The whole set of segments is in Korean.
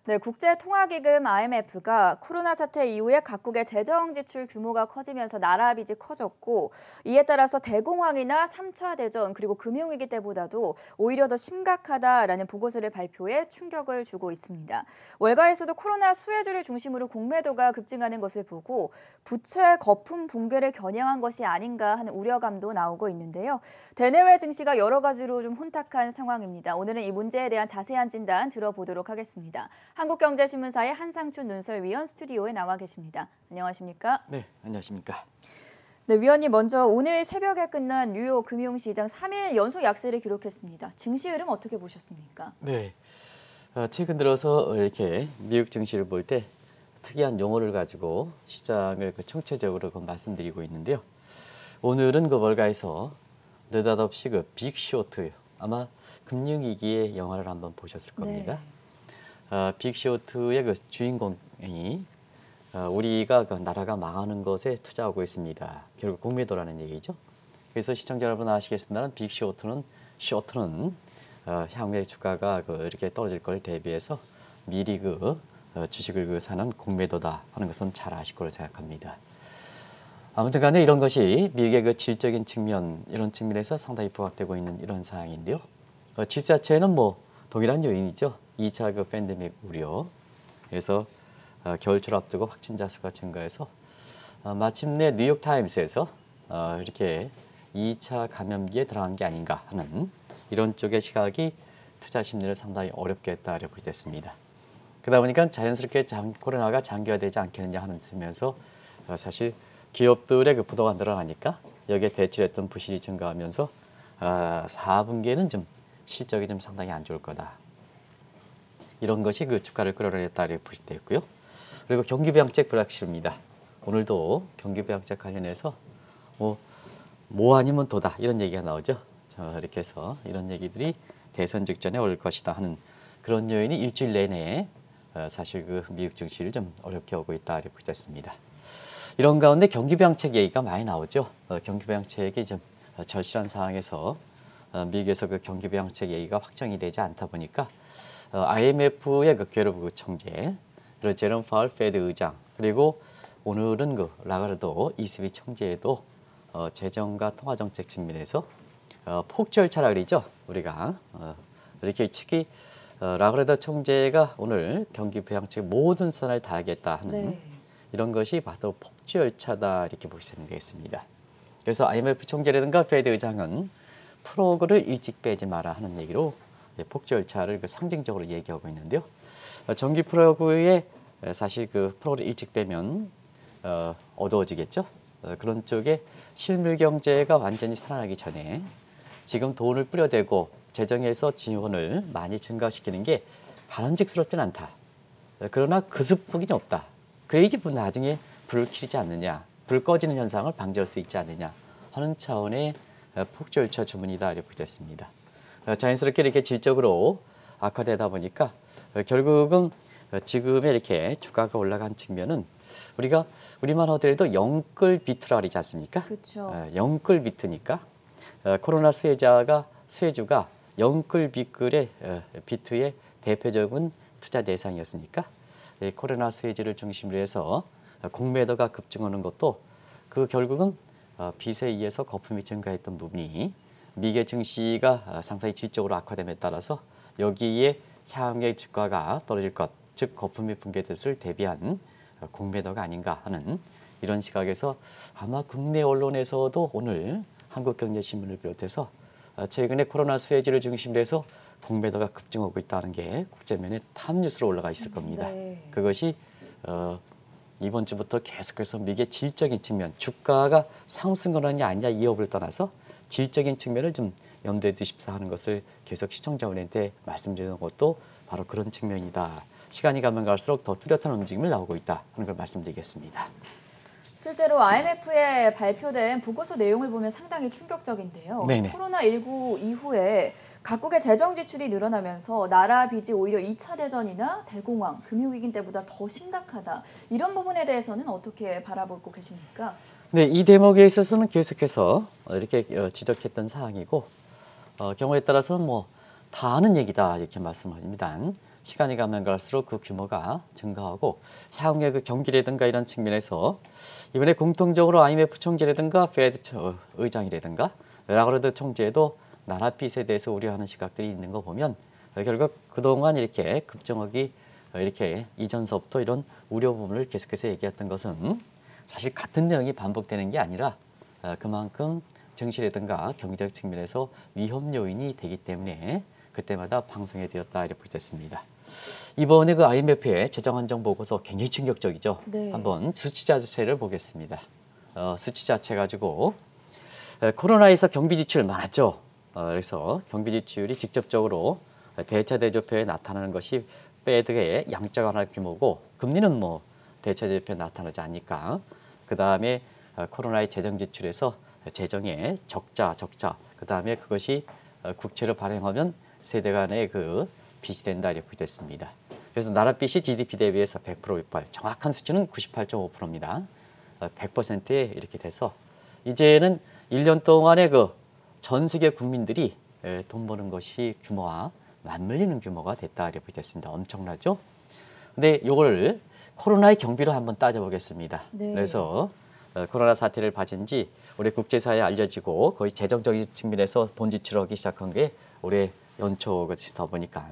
네, 국제통화기금 IMF가 코로나 사태 이후에 각국의 재정 지출 규모가 커지면서 나라 빚이 커졌고 이에 따라서 대공황이나 3차 대전 그리고 금융위기 때보다도 오히려 더 심각하다라는 보고서를 발표해 충격을 주고 있습니다. 월가에서도 코로나 수혜주를 중심으로 공매도가 급증하는 것을 보고 부채 거품 붕괴를 겨냥한 것이 아닌가 하는 우려감도 나오고 있는데요. 대내외 증시가 여러 가지로 좀 혼탁한 상황입니다. 오늘은 이 문제에 대한 자세한 진단 들어보도록 하겠습니다. 한국경제신문사의 한상춘 논설위원 스튜디오에 나와 계십니다. 안녕하십니까? 네, 안녕하십니까? 네, 위원님 먼저 오늘 새벽에 끝난 뉴욕 금융시장 3일 연속 약세를 기록했습니다. 증시 흐름 어떻게 보셨습니까? 네, 최근 들어서 이렇게 미국 증시를 볼 때 특이한 용어를 가지고 시장을 총체적으로 말씀드리고 있는데요. 오늘은 월가에서 느닷없이 빅 쇼트, 아마 금융위기의 영화를 한번 보셨을 겁니다. 네. 빅 쇼트의 주인공이 우리가 나라가 망하는 것에 투자하고 있습니다. 결국 공매도라는 얘기죠. 그래서 시청자 여러분 아시겠습니다만 빅 쇼트는 향후에 주가가 이렇게 떨어질 걸 대비해서 미리 주식을 사는 공매도다 하는 것은 잘 아실 거로 생각합니다. 아무튼 간에 이런 것이 미국의 질적인 측면, 이런 측면에서 상당히 부각되고 있는 이런 상황인데요. 질서 자체는 동일한 요인이죠. 2차 팬데믹 우려. 그래서 겨울철 앞두고 확진자 수가 증가해서 마침내 뉴욕타임스에서 이렇게 2차 감염기에 들어간 게 아닌가 하는 이런 쪽의 시각이 투자 심리를 상당히 어렵게 했다고 보겠습니다. 그러다 보니까 자연스럽게 코로나가 장기화되지 않겠느냐 하는 측면에서 사실 기업들의 부도가 늘어나니까 여기에 대출했던 부실이 증가하면서 4분기에는 좀 실적이 좀 상당히 안 좋을 거다. 이런 것이 주가를 끌어올렸다고 볼 수 있고요. 그리고 경기부양책 불확실합니다. 오늘도 경기부양책 관련해서 뭐 아니면 도다 이런 얘기가 나오죠. 이렇게 해서 이런 얘기들이 대선 직전에 올 것이다 하는 그런 요인이 일주일 내내 사실 미국 증시를 좀 어렵게 오고 있다고 볼 수 있습니다. 이런 가운데 경기부양책 얘기가 많이 나오죠. 경기부양책이 좀 절실한 상황에서 미국에서 경기부양책 얘기가 확정이 되지 않다 보니까 IMF의 괴로브 총재, 그리고 제롬 파월 페드 의장, 그리고 오늘은 라가르도 ECB 총재도 재정과 통화정책 측면에서 폭주 열차라 그러죠. 우리가 이렇게 특히 라가르도 총재가 오늘 경기 부양책 모든 선을 다하겠다 하는 이런 것이 바로 폭주 열차다 이렇게 보시면 되겠습니다. 그래서 IMF 총재라든가 페드 의장은 프로그를 일찍 빼지 마라 하는 얘기로 폭주 열차를 상징적으로 얘기하고 있는데요. 정기 프로그에 사실 프로를 일찍 빼면 어두워지겠죠. 그런 쪽에 실물 경제가 완전히 살아나기 전에 지금 돈을 뿌려대고 재정에서 지원을 많이 증가시키는 게 바람직스럽진 않다. 그러나 그습폭이 없다. 그래야지 나중에 불을 켜지 않느냐, 불 꺼지는 현상을 방지할 수 있지 않느냐 하는 차원의 폭주 열차 주문이다 이렇게 됐습니다. 자연스럽게 이렇게 질적으로 악화되다 보니까 결국은 지금의 이렇게 주가가 올라간 측면은 우리만 하더라도 영끌 비트라 그러지 않습니까? 그렇죠. 영끌 비트니까 코로나 수혜주가 영끌 비트의 대표적인 투자 대상이었으니까 코로나 수혜주를 중심으로 해서 공매도가 급증하는 것도 결국은 빚에 의해서 거품이 증가했던 부분이 미국의 증시가 상당히 질적으로 악화됨에 따라서 여기에 향후의 주가가 떨어질 것, 즉 거품이 붕괴될 것을 대비한 공매도가 아닌가 하는 이런 시각에서 아마 국내 언론에서도 오늘 한국경제신문을 비롯해서 최근에 코로나 수혜주를 중심으로 해서 공매도가 급증하고 있다는 게 국제면에 탑뉴스로 올라가 있을 겁니다. 네. 그것이 이번 주부터 계속해서 미국의 질적인 측면, 주가가 상승하느냐 아니냐 이업을 떠나서 질적인 측면을 좀 염두에 두십사 하는 것을 계속 시청자분한테 말씀드리는 것도 바로 그런 측면이다. 시간이 가면 갈수록 더 뚜렷한 움직임을 나오고 있다 하는 걸 말씀드리겠습니다. 실제로 IMF에 발표된 보고서 내용을 보면 상당히 충격적인데요. 네네. 코로나19 이후에 각국의 재정 지출이 늘어나면서 나라 빚이 오히려 2차 대전이나 대공황, 금융위기 때보다 더 심각하다. 이런 부분에 대해서는 어떻게 바라보고 계십니까? 네, 이 대목에 있어서는 계속해서 이렇게 지적했던 사항이고 경우에 따라서는 다 아는 얘기다 이렇게 말씀합니다. 시간이 가면 갈수록 그 규모가 증가하고 향후의 그 경기라든가 이런 측면에서 이번에 공통적으로 IMF 총재라든가 페드 의장이라든가 라가르드 총재도 나라 빚에 대해서 우려하는 시각들이 있는 거 보면 결국 그동안 이렇게 급정하기 이렇게 이전서부터 이런 우려 부분을 계속해서 얘기했던 것은 사실 같은 내용이 반복되는 게 아니라 그만큼 증시라든가 경제적 측면에서 위험 요인이 되기 때문에 그때마다 방송에 되었다 이렇게 됐습니다. 이번에 그 IMF의 재정 안정 보고서 굉장히 충격적이죠. 네. 한번 수치 자체를 보겠습니다. 수치 자체 가지고 코로나에서 경비 지출 많았죠. 그래서 경비 지출이 직접적으로 대차 대조표에 나타나는 것이 페드의 양적 완화 규모고 금리는 뭐 대차 대조표에 나타나지 않으니까 그 다음에 코로나의 재정 지출에서 재정의 적자 그 다음에 그것이 국채를 발행하면 세대 간의 그 빚이 된다 이렇게 됐습니다. 그래서 나라 빚이 GDP 대비해서 100% 육발, 정확한 수치는 98.5%입니다. 100%에 이렇게 돼서 이제는 1년 동안의 그 전 세계 국민들이 돈 버는 것이 규모와 맞물리는 규모가 됐다 이렇게 됐습니다. 엄청나죠? 근데 이걸 코로나의 경비로 한번 따져보겠습니다. 네. 그래서 코로나 사태를 맞은 지 올해 국제사회에 알려지고 거의 재정적인 측면에서 돈 지출하기 시작한 게 올해 연초가 보니까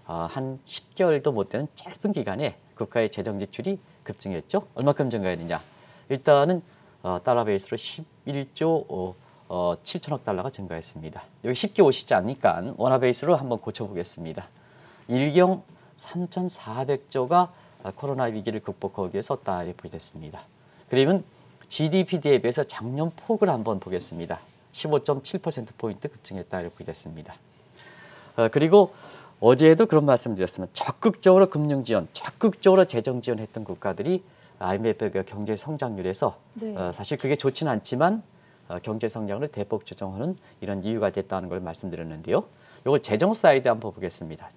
한 10개월도 못 되는 짧은 기간에 국가의 재정 지출이 급증했죠. 얼마큼 증가했느냐. 일단은 달러 베이스로 11조 7천억 달러가 증가했습니다. 여기 쉽게 오시지 않으니까 원화 베이스로 한번 고쳐보겠습니다. 일경 3,400조가 코로나 위기를 극복하기 위해 썼다 이렇게 됐습니다. 그러면 GDP 대비해서 작년 폭을 한번 보겠습니다. 15.7%포인트 급증했다 이렇게 됐습니다. 그리고 어제도 그런 말씀드렸으면 적극적으로 금융 지원, 적극적으로 재정 지원했던 국가들이 IMF의 경제 성장률에서 네. 사실 그게 좋지는 않지만 경제 성장을 대폭 조정하는 이런 이유가 됐다는 걸 말씀드렸는데요. 이걸 재정 사이드 한번 보겠습니다.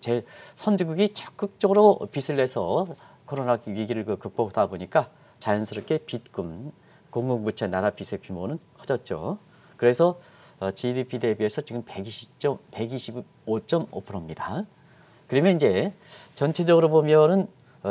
선진국이 적극적으로 빚을 내서 코로나 위기를 극복하다 보니까 자연스럽게 빚금, 공공부채 나라 빚의 규모는 커졌죠. 그래서 GDP 대비해서 지금 125.5%입니다. 그러면 이제 전체적으로 보면은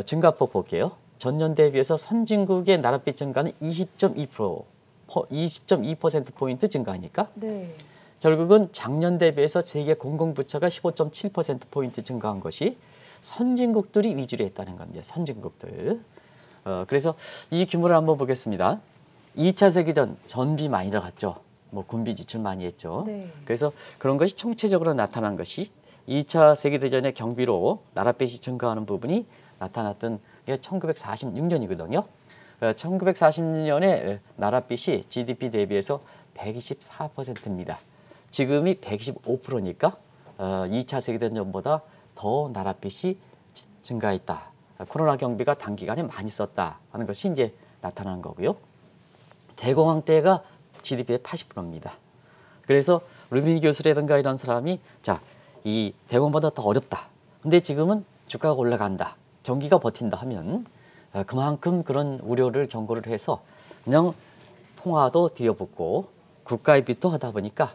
증가폭 볼게요. 전년 대비해서 선진국의 나라빚 증가는 20.2%포인트 증가하니까 네. 결국은 작년 대비해서 세계 공공부채가 15.7%포인트 증가한 것이 선진국들이 위주로 했다는 겁니다. 선진국들. 그래서 이 규모를 한번 보겠습니다. 2차 세계전 전비 많이 들어갔죠. 뭐 군비 지출 많이 했죠. 네. 그래서 그런 것이 총체적으로 나타난 것이 2차 세계대전의 경비로 나라빚이 증가하는 부분이 나타났던 게 1946년이거든요. 1946년에 나라빚이 GDP 대비해서 124%입니다. 지금이 125%니까 2차 세계대전보다 더 나라빚이 증가했다. 코로나 경비가 단기간에 많이 썼다 하는 것이 이제 나타나는 거고요. 대공황 때가 GDP의 80%입니다. 그래서 루비니 교수라든가 이런 사람이 자, 이 대공황보다 더 어렵다. 근데 지금은 주가가 올라간다. 경기가 버틴다 하면 그만큼 그런 우려를 경고를 해서 그냥 통화도 들여붓고 국가의 빚도 하다 보니까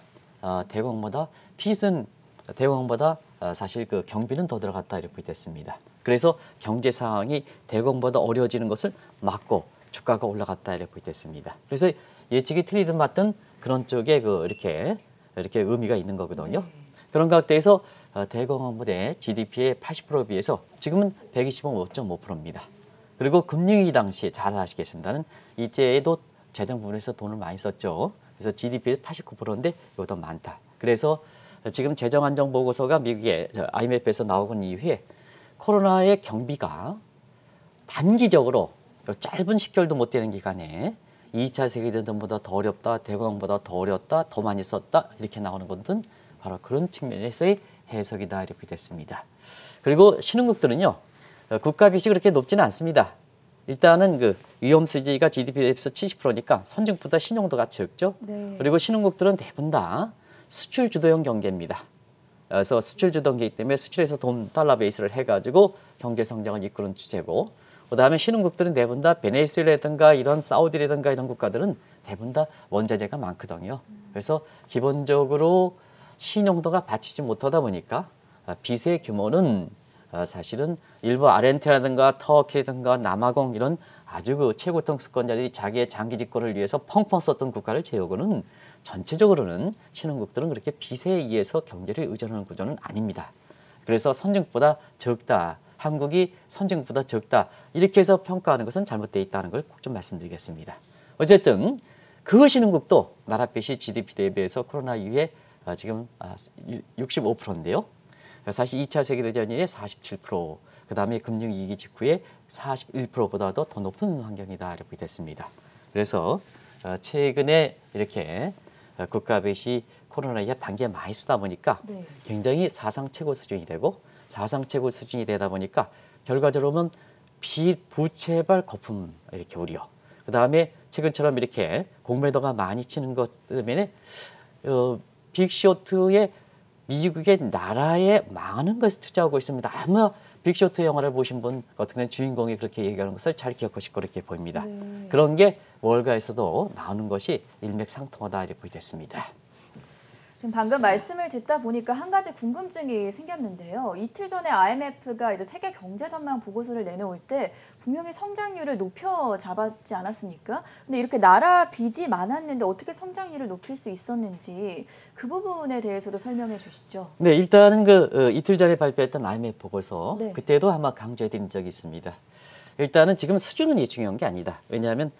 대공황보다 빚은 대공황보다 사실 그 경비는 더 들어갔다 이렇게 됐습니다. 그래서 경제 상황이 대공황보다 어려워지는 것을 막고 주가가 올라갔다 이렇게 됐습니다. 그래서 예측이 틀리든 맞든 그런 쪽에 이렇게 의미가 있는 거거든요. 네. 그런 각도에서 대공황보다 GDP의 80%에 비해서 지금은 125.5%입니다. 그리고 금융위기 당시 잘 아시겠습니다는 이때에도 재정 부분에서 돈을 많이 썼죠. 그래서 GDP의 89%인데 이보다 많다. 그래서 지금 재정 안정 보고서가 미국의 IMF에서 나오고 난 이후에 코로나의 경비가 단기적으로 짧은 10개월도 못 되는 기간에 2차 세계대전보다 더 어렵다, 대공황보다 더 어렵다, 더 많이 썼다 이렇게 나오는 것은 바로 그런 측면에서의 해석이다 이렇게 됐습니다. 그리고 신흥국들은요. 국가 빚이 그렇게 높지는 않습니다. 일단은 그 위험 수지가 GDP 대비해서 70%니까 선진국보다 신용도가 적죠. 네. 그리고 신흥국들은 대부분 다 수출 주도형 경제입니다. 그래서 수출 주도형 경제이기 때문에 수출에서 돈 달러 베이스를 해가지고 경제 성장을 이끄는 주제고, 그다음에 신흥국들은 대부분 다 베네수엘라든가 이런 사우디라든가 이런 국가들은 대부분 다 원자재가 많거든요. 그래서 기본적으로 신용도가 받치지 못하다 보니까 빚의 규모는 사실은 일부 아르헨티나라든가 터키라든가 남아공 이런 아주 그 최고 통수권자들이 자기의 장기 집권을 위해서 펑펑 썼던 국가를 제외하고는 전체적으로는 신흥국들은 그렇게 빚에 의해서 경제를 의존하는 구조는 아닙니다. 그래서 선진국보다 적다, 한국이 선진국보다 적다 이렇게 해서 평가하는 것은 잘못되어 있다는 걸 꼭 좀 말씀드리겠습니다. 어쨌든 그 신흥국도 나라 빚이 GDP 대비해서 코로나 이후에 지금 65%인데요. 사실 2차 세계대전 이후에 47%, 그다음에 금융위기 직후에 41%보다도 더 높은 환경이다 이렇게 됐습니다. 그래서 최근에 이렇게 국가 빚이 코로나 이후에 단계 많이 쓰다 보니까 네. 굉장히 사상 최고 수준이 되고 사상 최고 수준이 되다 보니까 결과적으로는 빚, 부채발 거품 이렇게 우려. 그다음에 최근처럼 이렇게 공매도가 많이 치는 것 때문에 빅쇼트의 미국의 나라에 많은 것을 투자하고 있습니다. 아마 빅쇼트 영화를 보신 분 같은 경우는 주인공이 그렇게 얘기하는 것을 잘 기억하실 거로 이렇게 보입니다. 네. 그런 게 월가에서도 나오는 것이 일맥상통하다 이렇게 보겠습니다. 지금 방금 말씀을 듣다 보니까 한 가지 궁금증이 생겼는데요. 이틀 전에 IMF가 이제 세계 경제 전망 보고서를 내놓을 때 분명히 성장률을 높여 잡았지 않았습니까? 근데 이렇게 나라 빚이 많았는데 어떻게 성장률을 높일 수 있었는지 그 부분에 대해서도 설명해 주시죠. 네, 일단은 이틀 전에 발표했던 IMF 보고서 네. 그때도 아마 강조해드린 적이 있습니다. 일단은 지금 수준은 중요한 게 아니다. 왜냐하면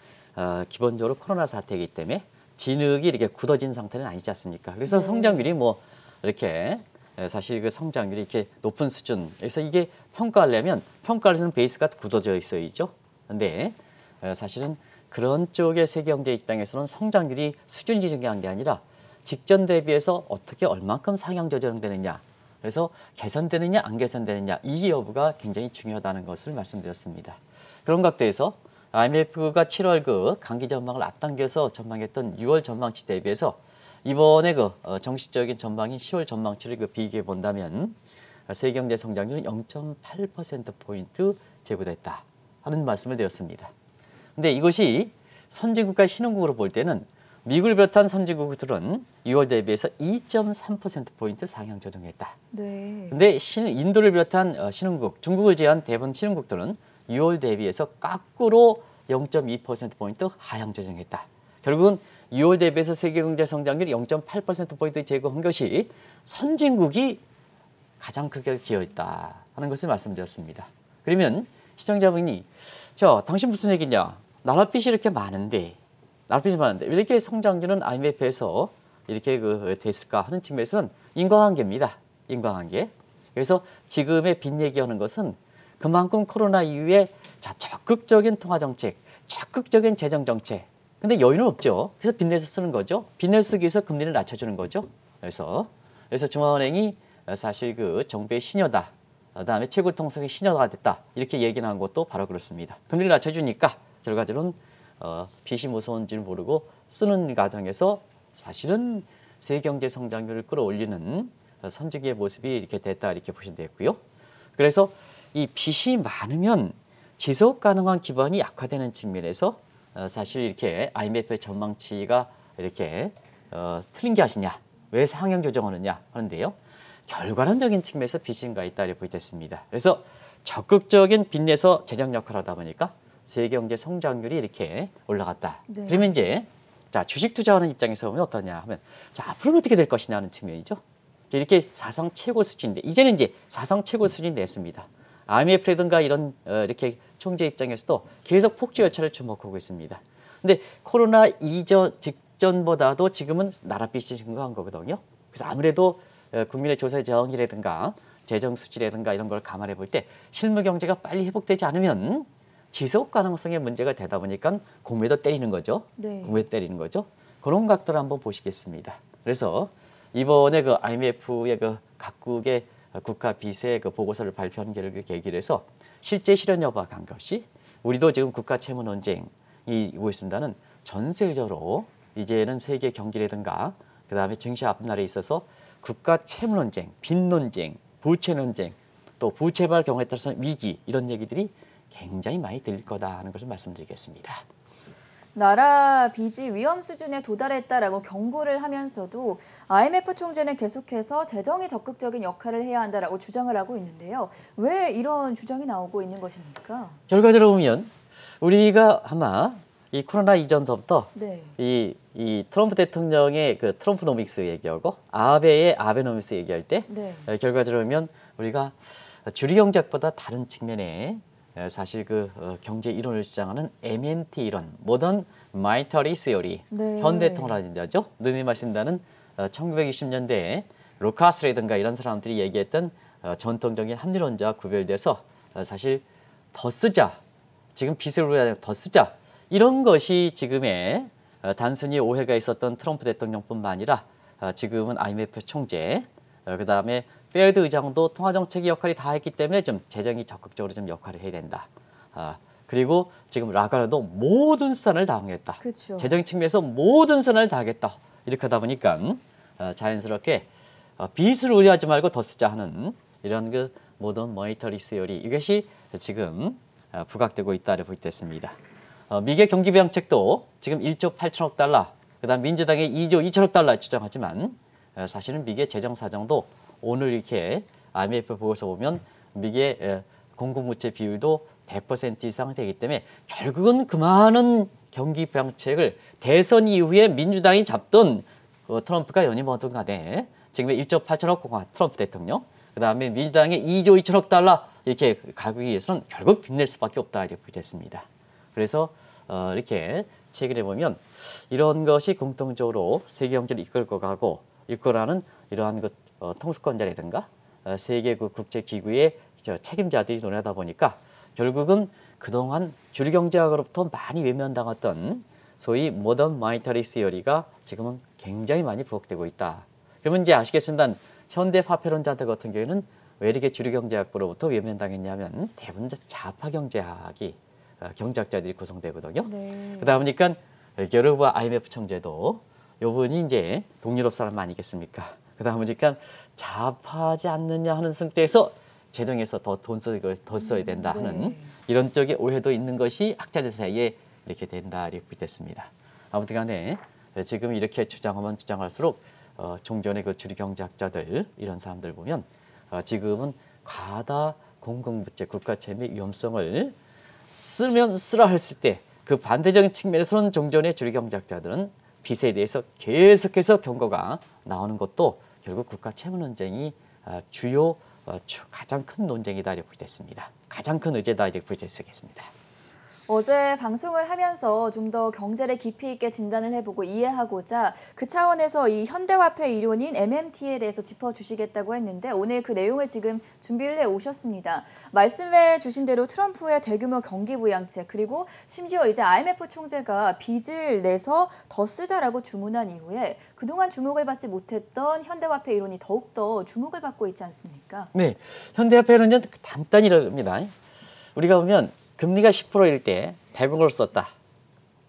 기본적으로 코로나 사태이기 때문에 진흙이 이렇게 굳어진 상태는 아니지 않습니까? 그래서 네. 성장률이 뭐 이렇게 사실 그 성장률이 이렇게 높은 수준. 그래서 이게 평가하려면 평가에서는 베이스가 굳어져 있어야죠. 근데 사실은 그런 쪽의 세계 경제 입장에서는 성장률이 수준이 중요한 게 아니라 직전 대비해서 어떻게 얼만큼 상향 조정되느냐. 그래서 개선되느냐 안 개선되느냐 이 여부가 굉장히 중요하다는 것을 말씀드렸습니다. 그런 각도에서 IMF가 7월 그 강기 전망을 앞당겨서 전망했던 6월 전망치 대비해서 이번에 정식적인 전망인 10월 전망치를 비교해 본다면 세계 경제 성장률은 0.8%포인트 제고됐다 하는 말씀을 드렸습니다. 근데 이것이 선진국과 신흥국으로 볼 때는 미국을 비롯한 선진국들은 6월 대비해서 2.3%포인트 상향 조정했다. 네. 근데 인도를 비롯한 신흥국, 중국을 제외한 대부분 신흥국들은 6월 대비해서 거꾸로 0.2%포인트 하향 조정했다. 결국은 6월 대비해서 세계 경제 성장률이 0.8%포인트 제고한 것이 선진국이 가장 크게 기여했다 하는 것을 말씀드렸습니다. 그러면 시청자분이 당신 무슨 얘기냐? 나라빚이 이렇게 많은데 왜 이렇게 성장률은 IMF에서 이렇게 됐을까 하는 측면에서는 인과관계입니다. 인과관계. 그래서 지금의 빚 얘기하는 것은 그만큼 코로나 이후에 적극적인 통화정책, 적극적인 재정정책. 근데 여유는 없죠. 그래서 빚내서 쓰는 거죠. 빚내 쓰기 위해서 금리를 낮춰주는 거죠. 그래서 중앙은행이 사실 정부의 신여다. 그다음에 최고통상의 신여가 됐다. 이렇게 얘기를 한 것도 바로 그렇습니다. 금리를 낮춰주니까 결과적으로는 빚이 무서운 줄 모르고 쓰는 과정에서 사실은 세경제 성장률을 끌어올리는 선진국의 모습이 이렇게 됐다 이렇게 보시면 되고요. 그래서 이 빚이 많으면 지속 가능한 기반이 약화되는 측면에서 사실 이렇게 IMF의 전망치가 이렇게 틀린 게 아니냐, 왜 상향 조정하느냐 하는데요. 결과론적인 측면에서 빚인가 있다 이렇게 보겠습니다. 그래서 적극적인 빚내서 재정 역할을 하다 보니까 세계 경제 성장률이 이렇게 올라갔다. 네. 그러면 이제 주식 투자하는 입장에서 보면 어떠냐 하면 앞으로는 어떻게 될 것이냐 하는 측면이죠. 이렇게 사상 최고 수준인데 이제는 이제 사상 최고 수준이 됐습니다. IMF라든가 이런 이렇게 총재 입장에서도 계속 폭주 열차를 주목하고 있습니다. 근데 코로나 직전보다도 지금은 나라빚이 증가한 거거든요. 그래서 아무래도 국민의 조세 저항이라든가 재정 수지라든가 이런 걸 감안해 볼 때 실무 경제가 빨리 회복되지 않으면 지속 가능성의 문제가 되다 보니까 공매도 때리는 거죠. 네. 공매도 때리는 거죠. 그런 각도를 한번 보시겠습니다. 그래서 이번에 IMF의 각국의 국가 빚의 보고서를 발표한 계기를 해서 실제 실현 여부와 관계없이 우리도 지금 국가 채무 논쟁이 오고 있습니다는 전 세계적으로 이제는 세계 경기라든가 그다음에 증시 앞날에 있어서 국가 채무 논쟁, 빚 논쟁, 부채 논쟁, 또 부채발 경우에 따라서 위기 이런 얘기들이 굉장히 많이 들릴 거다 하는 것을 말씀드리겠습니다. 나라 빚이 위험 수준에 도달했다라고 경고를 하면서도 IMF 총재는 계속해서 재정에 적극적인 역할을 해야 한다라고 주장을 하고 있는데요. 왜 이런 주장이 나오고 있는 것입니까? 결과적으로 보면 우리가 아마 이 코로나 이전서부터 네. 이 트럼프 대통령의 그 트럼프노믹스 얘기하고 아베의 아베노믹스 얘기할 때 네. 결과적으로 보면 우리가 주류 경제학보다 다른 측면에 사실 그 경제 이론을 주장하는 MMT 이론, 모던 마니터리 시어리, 네. 현대 통화론자죠. 누님 말씀다는 1920년대에 루카스라든가 이런 사람들이 얘기했던 전통적인 합리론자와 구별돼서 사실 더 쓰자, 지금 빚을 우리가 더 쓰자, 이런 것이 지금의 단순히 오해가 있었던 트럼프 대통령뿐만 아니라 지금은 IMF 총재, 그다음에 페드 의장도 통화정책의 역할이 다 했기 때문에 좀 재정이 적극적으로 좀 역할을 해야 된다. 그리고 지금 라가르도 모든 수단을 다하겠다. 그렇죠. 재정 측면에서 모든 수단을 다하겠다. 이렇게 하다 보니까 자연스럽게 빚을 우려하지 말고 더 쓰자 하는 이런 그 모던 머니터리 시어리, 이것이 지금 부각되고 있다를 볼 때 있습니다. 미국의 경기부양책도 지금 1조 8천억 달러, 그다음 민주당의 2조 2천억 달러 주장하지만 사실은 미국의 재정 사정도 오늘 이렇게 IMF 보고서 보면 미국의 공공부채 비율도 100% 이상 되기 때문에 결국은 그 많은 경기 부양책을 대선 이후에 민주당이 잡던 트럼프가 연임하든 간에 지금의 1조 8천억 트럼프 대통령, 그다음에 민주당의 2조 2천억 달러 이렇게 가기 위해서는 결국 빚낼 수밖에 없다 이렇게 됐습니다. 그래서 이렇게 책을 해보면 이런 것이 공통적으로 세계 경제를 이끌고 가고 이끌어가는 이러한 그 통수권자라든가 세계 그 국제기구의 책임자들이 논하다 보니까 결국은 그동안 주류 경제학으로부터 많이 외면당했던 소위 모던 마니터리 시어리가 지금은 굉장히 많이 부각되고 있다. 그러면 이제 아시겠습니다. 현대 화폐론자들 같은 경우에는 왜 이렇게 주류 경제학으로부터 외면당했냐면 대부분 좌파 경제학이 경제학자들이 구성되거든요. 네. 그러다 보니까 여러분 IMF 총재도 요분이 이제 동유럽 사람 아니겠습니까? 그러다 보니까 좌파하지 않느냐 하는 승대에서 재정에서 더 써야 된다 하는 네. 이런 쪽의 오해도 있는 것이 학자들 사이에 이렇게 된다 이렇게 됐습니다. 아무튼 간에 지금 이렇게 주장하면 주장할수록 종전의 그 주류 경제학자들 이런 사람들 보면 지금은 과다 공공부채 국가채무의 위험성을 쓰면 쓰라 했을 때 그 반대적인 측면에서는 종전의 주류 경제학자들은 빚에 대해서 계속해서 경고가 나오는 것도 결국 국가 채무 논쟁이 주요 가장 큰 논쟁이다 이렇게 됐습니다. 가장 큰 의제다 이렇게 볼 수 있겠습니다. 어제 방송을 하면서 좀 더 경제를 깊이 있게 진단을 해보고 이해하고자 그 차원에서 이 현대화폐 이론인 MMT에 대해서 짚어주시겠다고 했는데 오늘 그 내용을 지금 준비를 해오셨습니다. 말씀해 주신 대로 트럼프의 대규모 경기 부양책 그리고 심지어 이제 IMF 총재가 빚을 내서 더 쓰자라고 주문한 이후에 그동안 주목을 받지 못했던 현대화폐 이론이 더욱더 주목을 받고 있지 않습니까? 네, 현대화폐 이론은 간단히 이럽니다. 우리가 보면 금리가 10%일 때 100억을 썼다.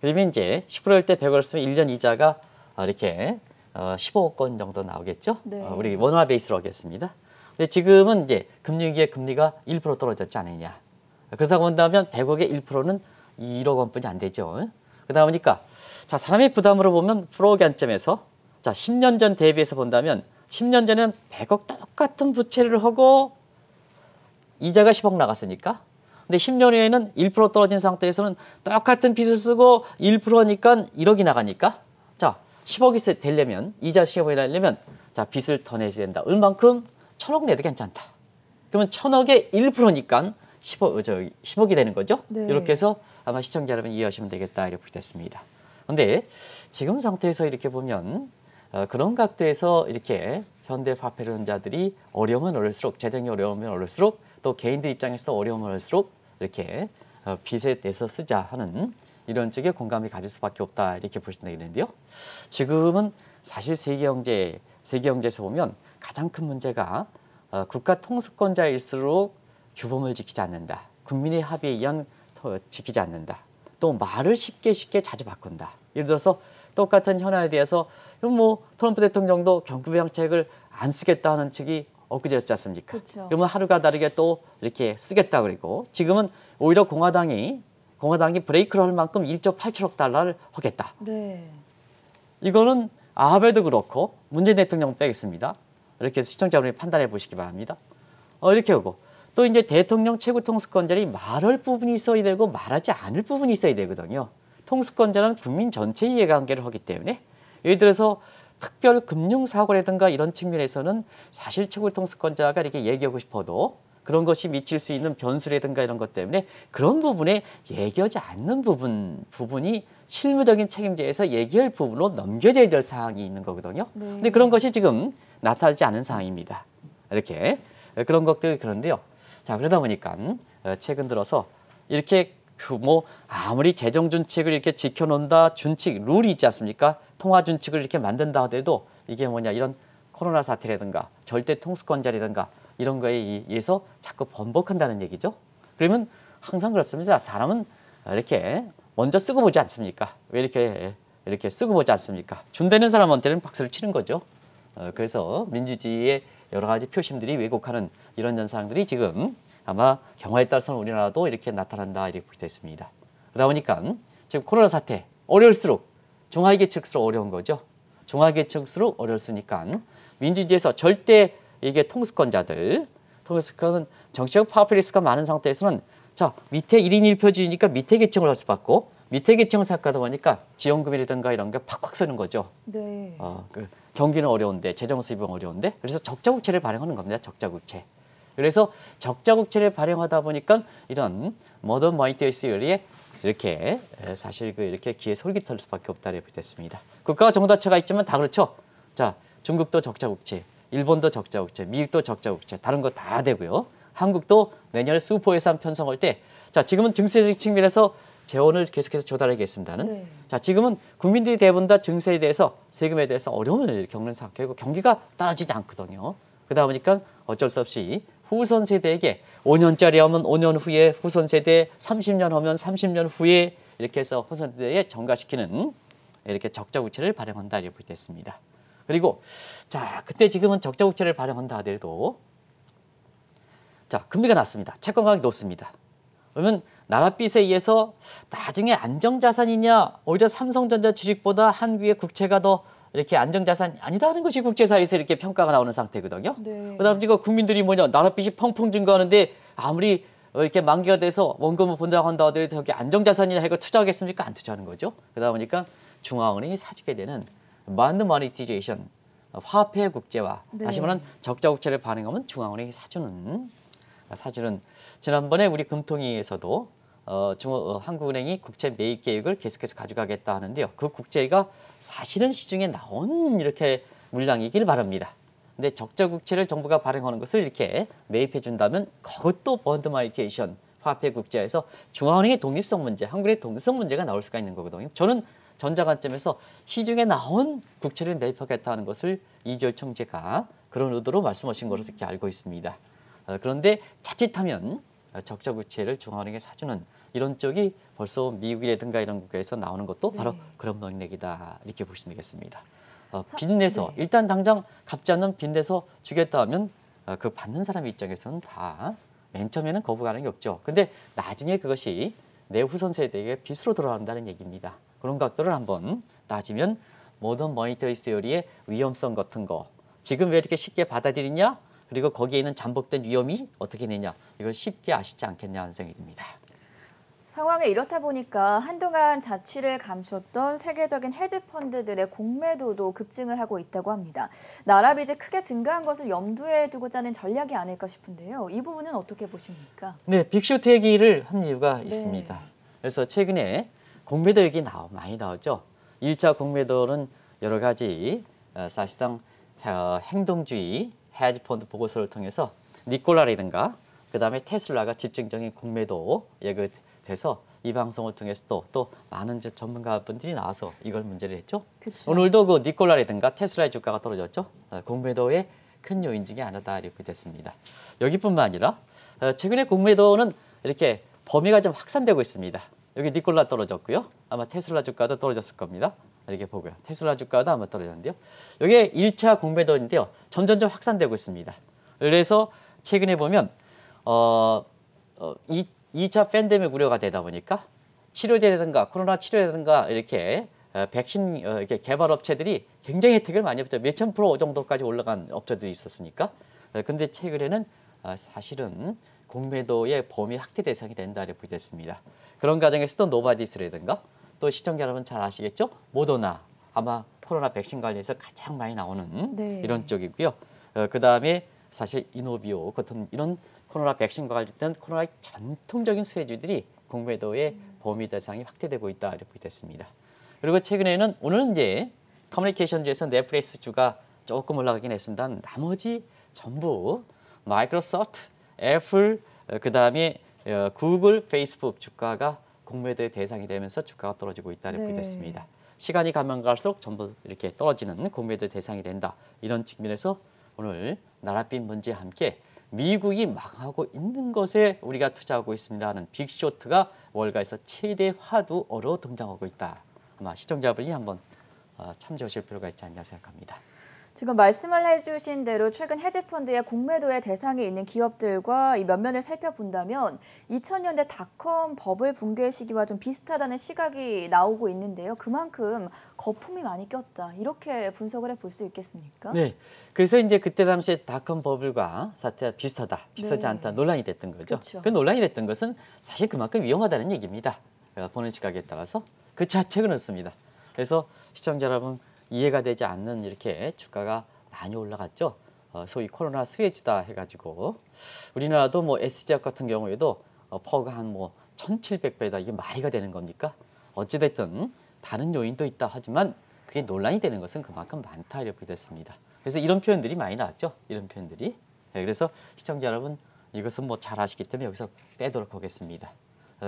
그러면 이제 10%일 때 100억을 쓰면 1년 이자가 이렇게 15억 원 정도 나오겠죠. 네. 우리 원화 베이스로 하겠습니다. 근데 지금은 이제 금융위기에 금리가 1% 떨어졌지 않느냐. 그러다 본다면 100억의 1%는 1억 원뿐이 안 되죠. 그러다 보니까 자 사람의 부담으로 보면 프로 관점에서 자 10년 전 대비해서 본다면 10년 전에는 100억 똑같은 부채를 하고 이자가 10억 나갔으니까 근데 10년 후에는 1% 떨어진 상태에서는 똑같은 빚을 쓰고 1%니까 1억이 나가니까 자 10억이 되려면 이자 10억이 되려면 자 빚을 더 내야 된다. 얼만큼? 1,000억 내도 괜찮다. 그러면 1,000억의 1%니까 10억이 되는 거죠. 네. 이렇게 해서 아마 시청자 여러분 이해하시면 되겠다 이렇게 됐습니다. 그런데 지금 상태에서 이렇게 보면 그런 각도에서 이렇게 현대 화폐론자들이 어려우면 어려울수록 재정이 어려우면 어려울수록 또 개인들 입장에서 어려우면 어려울수록 이렇게 빚에 내서 쓰자 하는 이런 쪽에 공감이 가질 수밖에 없다 이렇게 볼 수 있는데요. 지금은 사실 세계경제에서 보면 가장 큰 문제가 국가 통수권자일수록 규범을 지키지 않는다. 국민의 합의에 의한 지키지 않는다. 또 말을 쉽게 자주 바꾼다. 예를 들어서 똑같은 현안에 대해서 뭐 트럼프 대통령도 경기부양책을 안 쓰겠다 하는 측이 엊그제였지 않습니까? 그렇죠. 그러면 하루가 다르게 또 이렇게 쓰겠다 그리고 지금은 오히려 공화당이 공화당이 브레이크를 할 만큼 1.87억 달러를 하겠다. 네. 이거는 아베도 그렇고 문재인 대통령 빼겠습니다. 이렇게 해서 시청자분들이 판단해 보시기 바랍니다. 이렇게 하고 또 이제 대통령 최고 통수권자들이 말할 부분이 있어야 되고 말하지 않을 부분이 있어야 되거든요. 통수권자는 국민 전체 이해관계를 하기 때문에 예를 들어서 특별 금융사고라든가 이런 측면에서는 사실 최고 통수권자가 이렇게 얘기하고 싶어도 그런 것이 미칠 수 있는 변수라든가 이런 것 때문에 그런 부분에 얘기하지 않는 부분이 실무적인 책임자에서 얘기할 부분으로 넘겨져야 될 사항이 있는 거거든요. 네. 근데 그런 것이 지금 나타나지 않은 상황입니다. 이렇게 그런 것들이 그런데요. 자, 그러다 보니까 최근 들어서 이렇게 아무리 재정 준칙을 이렇게 지켜놓는다 준칙 룰이 있지 않습니까? 통화 준칙을 이렇게 만든다 하더라도 이게 뭐냐 이런 코로나 사태라든가 절대 통수권자라든가 이런 거에 의해서 자꾸 번복한다는 얘기죠. 그러면 항상 그렇습니다. 사람은 이렇게 먼저 쓰고 보지 않습니까? 왜 이렇게 쓰고 보지 않습니까? 준대는 사람한테는 박수를 치는 거죠. 그래서 민주주의의 여러 가지 표심들이 왜곡하는 이런 현상들이 지금 아마 경우에 따라서는 우리나라도 이렇게 나타난다 이렇게 됐습니다. 그러다 보니까 지금 코로나 사태 어려울수록 중하계층수록 어려운 거죠. 중하계층수록 어려웠으니까 민주주의에서 절대 이게 통수권자는 정치적 파워필리스가 많은 상태에서는 자 밑에 1인 1표주의니까 밑에 계층을 할 수밖에 없고 밑에 계층을 생각하다 보니까 지원금이라든가 이런 게 팍팍 쓰는 거죠. 네. 경기는 어려운데 재정 수입은 어려운데 그래서 적자국채를 발행하는 겁니다. 적자국채. 그래서 적자국채를 발행하다 보니까 이런 모던 마니터리 시어리에 이렇게 사실 이렇게 기회 솔깃할 수밖에 없다 이렇게 됐습니다. 국가와 정부자체가 있지만 다 그렇죠. 자 중국도 적자국채, 일본도 적자국채, 미국도 적자국채, 다른 거 다 되고요. 한국도 내년에 수포 예산 편성할 때, 자 지금은 증세적 측면에서 재원을 계속해서 조달하겠습니다는. 네. 자 지금은 국민들이 대부분 다 증세에 대해서 세금에 대해서 어려움을 겪는 상태이고 경기가 따라지지 않거든요. 그러다 보니까 어쩔 수 없이 후손 세대에게 5년짜리 하면 5년 후에 후손 세대, 30년 하면 30년 후에 이렇게 해서 후손 세대에 전가시키는 이렇게 적자국채를 발행한다 이렇게 됐습니다. 그리고 자 그때 지금은 적자국채를 발행한다 하더라도 자 금리가 낮습니다. 채권 가격이 높습니다. 그러면 나랏빚에 의해서 나중에 안정자산이냐 오히려 삼성전자 주식보다 한국의 국채가 더 이렇게 안정자산이 아니다 하는 것이 국제사회에서 이렇게 평가가 나오는 상태거든요. 네. 그다음에 지금 국민들이 뭐냐 나랏빚이 펑펑 증가하는데 아무리 이렇게 만기가 돼서 원금을 본다고 하더라도 저기 안정자산이냐 해서 투자하겠습니까? 안 투자하는 거죠. 그러다 보니까 중앙은행이 사주게 되는 마운드 마니티제이션 화폐 국제화 네. 다시 말하면 적자국채를 발행하면 중앙은행이 사주는 지난번에 우리 금통위에서도 한국은행이 국채 매입 계획을 계속해서 가져가겠다 하는데요. 그 국채가 사실은 시중에 나온 이렇게 물량이길 바랍니다. 근데 적자국채를 정부가 발행하는 것을 이렇게 매입해 준다면 그것도 번드 마니테이션 화폐 국제에서 중앙은행의 독립성 문제, 한국의 독립성 문제가 나올 수가 있는 거거든요. 저는 전자 관점에서 시중에 나온 국채를 매입하겠다 하는 것을 이주열 총재가 그런 의도로 말씀하신 것으로 이렇게 알고 있습니다. 그런데 자칫하면 적자국채를 중앙은행에 사주는 이런 쪽이 벌써 미국이라든가 이런 국가에서 나오는 것도 바로 네. 그런 맥락이다 이렇게 보시면 되겠습니다. 빚내서 네. 일단 당장 갚지 않는 빚내서 주겠다 하면 그 받는 사람 입장에서는 다 맨 처음에는 거부 가능이 없죠. 근데 나중에 그것이 내 후손 세대에게 빚으로 돌아간다는 얘기입니다. 그런 것들을 한번 따지면 모던 머니터리 시어리의 위험성 같은 거 지금 왜 이렇게 쉽게 받아들이냐? 그리고 거기에 있는 잠복된 위험이 어떻게 되냐? 이걸 쉽게 아시지 않겠냐 하는 생각이 듭니다. 상황이 이렇다 보니까 한동안 자취를 감췄던 세계적인 헤지 펀드들의 공매도도 급증을 하고 있다고 합니다. 나라빚이 크게 증가한 것을 염두에 두고 짜낸 전략이 아닐까 싶은데요. 이 부분은 어떻게 보십니까? 네, 빅쇼트 얘기를 한 이유가 네. 있습니다. 그래서 최근에 공매도 얘기 많이 나오죠. 1차 공매도는 여러 가지 사실상 행동주의 헤지 펀드 보고서를 통해서 니콜라라든가 그다음에 테슬라가 집중적인 공매도 돼서 이 방송을 통해서 또 많은 전문가분들이 나와서 이걸 문제를 했죠. 그쵸. 오늘도 그 니콜라라든가 테슬라의 주가가 떨어졌죠. 공매도의 큰 요인 중에 하나다 이렇게 됐습니다. 여기뿐만 아니라 최근에 공매도는 이렇게 범위가 좀 확산되고 있습니다. 여기 니콜라 떨어졌고요. 아마 테슬라 주가도 떨어졌을 겁니다. 이렇게 보고요. 테슬라 주가도 아마 떨어졌는데요. 이게 1차 공매도인데요. 점점 확산되고 있습니다. 그래서 최근에 보면 2차 팬데믹 우려가 되다 보니까 치료제라든가 코로나 치료라든가 이렇게 백신 이렇게 개발 업체들이 굉장히 혜택을 많이 받죠. 몇천 프로 정도까지 올라간 업체들이 있었으니까. 근데 최근에는 사실은 공매도의 범위 확대 대상이 된다 이렇게 됐습니다. 그런 과정에서도 노바디스라든가 또 시청자 여러분 잘 아시겠죠? 모더나 아마 코로나 백신 관련해서 가장 많이 나오는 네. 이런 쪽이고요. 그다음에 사실 이노비오 같은 이런 코로나 백신과 관련된 코로나의 전통적인 수혜주들이 공매도의 범위 대상이 확대되고 있다 이렇게 됐습니다. 그리고 최근에는 오늘은 이제 커뮤니케이션주에서 넷플릭스 주가 조금 올라가긴 했습니다. 나머지 전부 마이크로소프트, 애플, 그다음에 구글, 페이스북 주가가 공매도의 대상이 되면서 주가가 떨어지고 있다 이렇게 네. 됐습니다. 시간이 가면 갈수록 전부 이렇게 떨어지는 공매도의 대상이 된다. 이런 측면에서 오늘 나랏빛 문제와 함께 미국이 망하고 있는 것에 우리가 투자하고 있습니다 하는 빅쇼트가 월가에서 최대 화두어로 등장하고 있다. 아마 시청자분이 한번 참조하실 필요가 있지 않냐 생각합니다. 지금 말씀을 해주신 대로 최근 헤지펀드의 공매도의 대상이 있는 기업들과 이 면면을 살펴본다면 2000년대 닷컴 버블 붕괴 시기와 좀 비슷하다는 시각이 나오고 있는데요. 그만큼 거품이 많이 꼈다. 이렇게 분석을 해볼 수 있겠습니까? 네. 그래서 이제 그때 당시에 닷컴 버블과 사태가 비슷하다, 비슷하지 네. 않다 논란이 됐던 거죠. 그렇죠. 그 논란이 됐던 것은 사실 그만큼 위험하다는 얘기입니다. 보는 시각에 따라서 그 자체가 그렇습니다. 그래서 시청자 여러분 이해가 되지 않는 이렇게 주가가 많이 올라갔죠. 소위 코로나 수혜주다 해가지고 우리나라도 뭐 S제약 같은 경우에도 퍼가 한 뭐 1,700배다 이게 말이가 되는 겁니까? 어찌됐든 다른 요인도 있다 하지만 그게 논란이 되는 것은 그만큼 많다 이렇게 됐습니다. 그래서 이런 표현들이 많이 나왔죠. 이런 표현들이. 네, 그래서 시청자 여러분 이것은 뭐 잘 아시기 때문에 여기서 빼도록 하겠습니다.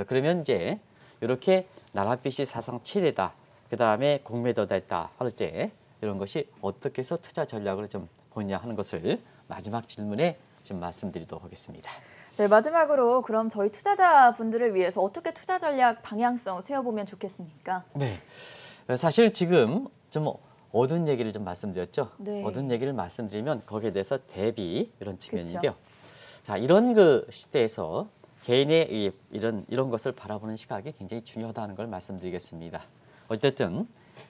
그러면 이제 이렇게 나랏빛이 사상 최대다. 그 다음에 공매도다 했다 할 때 이런 것이 어떻게 해서 투자 전략을 좀 보냐 하는 것을 마지막 질문에 좀 말씀드리도록 하겠습니다. 네, 마지막으로 그럼 저희 투자자분들을 위해서 어떻게 투자 전략 방향성 세워보면 좋겠습니까? 네, 사실 지금 좀 어두운 얘기를 좀 말씀드렸죠. 네. 어두운 얘기를 말씀드리면 거기에 대해서 대비 이런 측면인데요. 그쵸. 자, 이런 그 시대에서 개인의 이런 것을 바라보는 시각이 굉장히 중요하다는 걸 말씀드리겠습니다. 어쨌든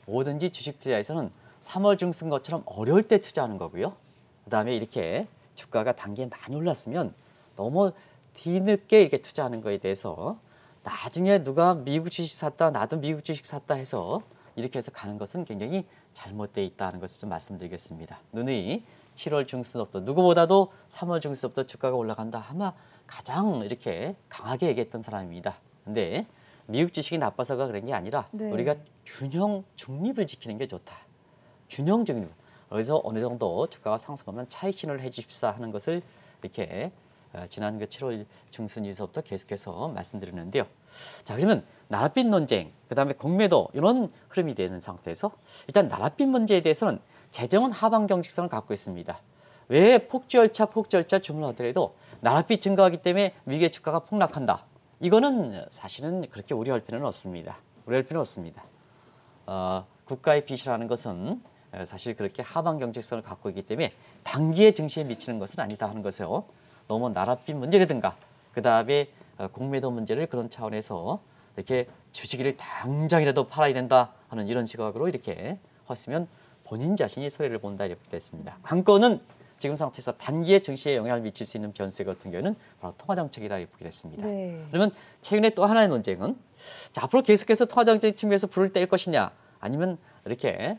뭐든지 주식 투자에서는 3월 중순 것처럼 어려울 때 투자하는 거고요. 그다음에 이렇게 주가가 단기에 많이 올랐으면 너무 뒤늦게 이렇게 투자하는 거에 대해서 나중에 누가 미국 주식 샀다, 나도 미국 주식 샀다 해서 이렇게 해서 가는 것은 굉장히 잘못되어 있다는 것을 좀 말씀드리겠습니다. 누누이 7월 중순부터 누구보다도 3월 중순부터 주가가 올라간다 아마 가장 이렇게 강하게 얘기했던 사람입니다. 근데 미국 주식이 나빠서가 그런 게 아니라 네. 우리가 균형 중립을 지키는 게 좋다. 균형 중립. 그래서 어느 정도 주가가 상승하면 차익 신호를 해 주십사 하는 것을 이렇게 지난 그 7월 중순 이후부터 계속해서 말씀드렸는데요. 자, 그러면 나랏빛 논쟁, 그다음에 공매도 이런 흐름이 되는 상태에서 일단 나랏빛 문제에 대해서는 재정은 하방 경직성을 갖고 있습니다. 왜 폭주열차 주문을 하더라도 나랏빛 증가하기 때문에 미국의 주가가 폭락한다. 이거는 사실은 그렇게 우려할 필요는 없습니다. 우려할 필요는 없습니다. 국가의 빚이라는 것은 사실 그렇게 하방 경직성을 갖고 있기 때문에 단기에 증시에 미치는 것은 아니다 하는 것이요. 너무 나랏빛 문제라든가 그 다음에 공매도 문제를 그런 차원에서 이렇게 주식을 당장이라도 팔아야 된다 하는 이런 시각으로 이렇게 했으면 본인 자신이 손해를 본다 이렇게 됐습니다. 관건은 지금 상태에서 단기에 증시에 영향을 미칠 수 있는 변수 같은 경우는 바로 통화정책이다 이렇게 됐습니다. 네. 그러면 최근에 또 하나의 논쟁은 자, 앞으로 계속해서 통화정책 측면에서 불을 뗄 것이냐 아니면 이렇게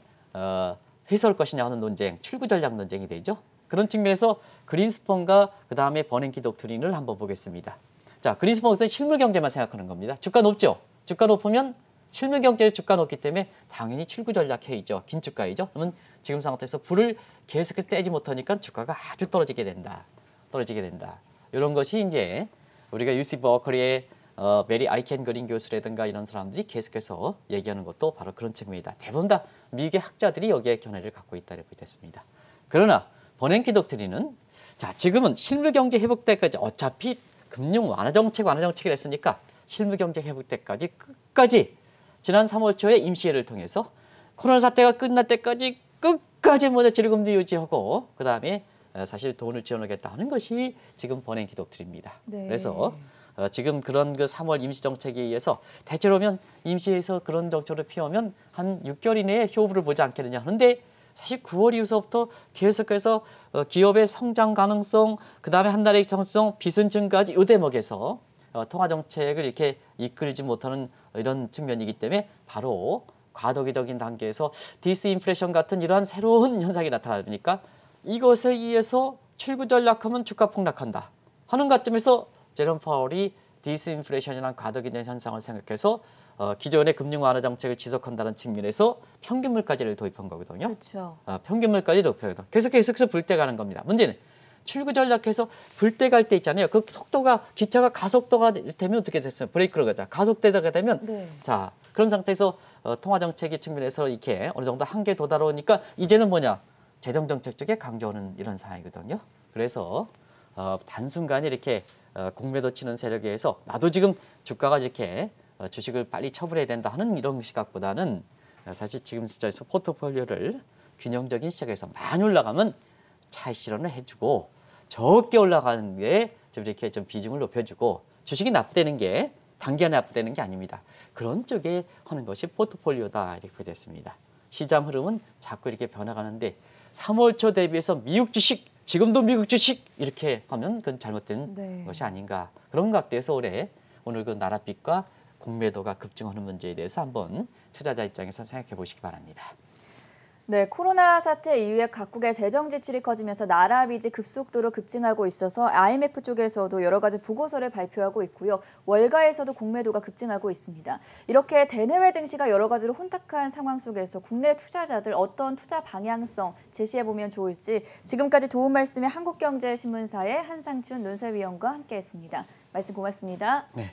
회수할 것이냐 하는 논쟁, 출구 전략 논쟁이 되죠. 그런 측면에서 그린스펀과 그다음에 버냉키 독트린을 한번 보겠습니다. 자, 그린스펀은 실물 경제만 생각하는 겁니다. 주가 높죠. 주가 높으면 실물 경제의 주가 높기 때문에 당연히 출구 전략 회의죠. 긴 주가이죠. 그러면 지금 상태에서 불을 계속해서 떼지 못하니까 주가가 아주 떨어지게 된다. 이런 것이 이제 우리가 UC 버클리의 메리 아이켄 그린 교수라든가 이런 사람들이 계속해서 얘기하는 것도 바로 그런 측면이다. 대부분 다 미국의 학자들이 여기에 견해를 갖고 있다 이렇게 됐습니다. 그러나 버냉키 독트린은 자, 지금은 실물 경제 회복 때까지 어차피 금융 완화 정책을 했으니까 실물 경제 회복 때까지 끝까지 지난 3월 초에 임시회를 통해서 코로나 사태가 끝날 때까지 끝까지 모두 지리금리 유지하고 그다음에 사실 돈을 지원하겠다 하는 것이 지금 버냉키 독트린입니다. 네. 그래서 지금 그런 그 3월 임시정책에 의해서 대체로면 임시에서 그런 정책을 피우면 한 6개월 이내에 효부를 보지 않겠느냐 하는데 사실 9월 이후서부터 계속해서 기업의 성장 가능성, 그다음에 한 달의 정성, 빚은 증가하지 이 대목에서 통화 정책을 이렇게 이끌지 못하는 이런 측면이기 때문에 바로 과도기적인 단계에서 디스인플레이션 같은 이러한 새로운 현상이 나타나니까 이것에 의해서 출구 전략하면 주가 폭락한다 하는 관점에서 제롬 파월이 디스인플레이션이나 과도기적 현상을 생각해서 기존의 금융 완화 정책을 지속한다는 측면에서 평균 물가지를 도입한 거거든요. 그렇죠. 평균 물가지 높여요. 계속해서 불때가는 겁니다. 문제는 출구 전략해서 불때 갈 때 있잖아요. 그 속도가 기차가 가속도가 되면 어떻게 됐어요? 브레이크를 가자. 가속되다가 되면 네. 자 그런 상태에서 통화 정책의 측면에서 이렇게 어느 정도 한계에 도달하니까 이제는 뭐냐 재정 정책 쪽에 강조하는 이런 상황이거든요. 그래서 단순간에 이렇게 공매도 치는 세력에 의해서 나도 지금 주가가 이렇게 주식을 빨리 처분해야 된다 하는 이런 시각보다는 사실 지금 시점에서 포트폴리오를 균형적인 시장에서 많이 올라가면 차익 실현을 해주고 적게 올라가는 게 좀 이렇게 좀 비중을 높여주고 주식이 납부되는 게 단기간에 납부되는 게 아닙니다. 그런 쪽에 하는 것이 포트폴리오다 이렇게 됐습니다. 시장 흐름은 자꾸 이렇게 변화가는데 3월 초 대비해서 미국 주식 지금도 미국 주식 이렇게 하면 그건 잘못된 네. 것이 아닌가 그런 각도에서 오늘 그 나라빚과 공매도가 급증하는 문제에 대해서 한번 투자자 입장에서 생각해 보시기 바랍니다. 네, 코로나 사태 이후에 각국의 재정 지출이 커지면서 나라 빚이 급속도로 급증하고 있어서 IMF 쪽에서도 여러 가지 보고서를 발표하고 있고요. 월가에서도 공매도가 급증하고 있습니다. 이렇게 대내외 증시가 여러 가지로 혼탁한 상황 속에서 국내 투자자들 어떤 투자 방향성 제시해보면 좋을지 지금까지 도움 말씀에 한국경제신문사의 한상춘 논설위원과 함께했습니다. 말씀 고맙습니다. 네,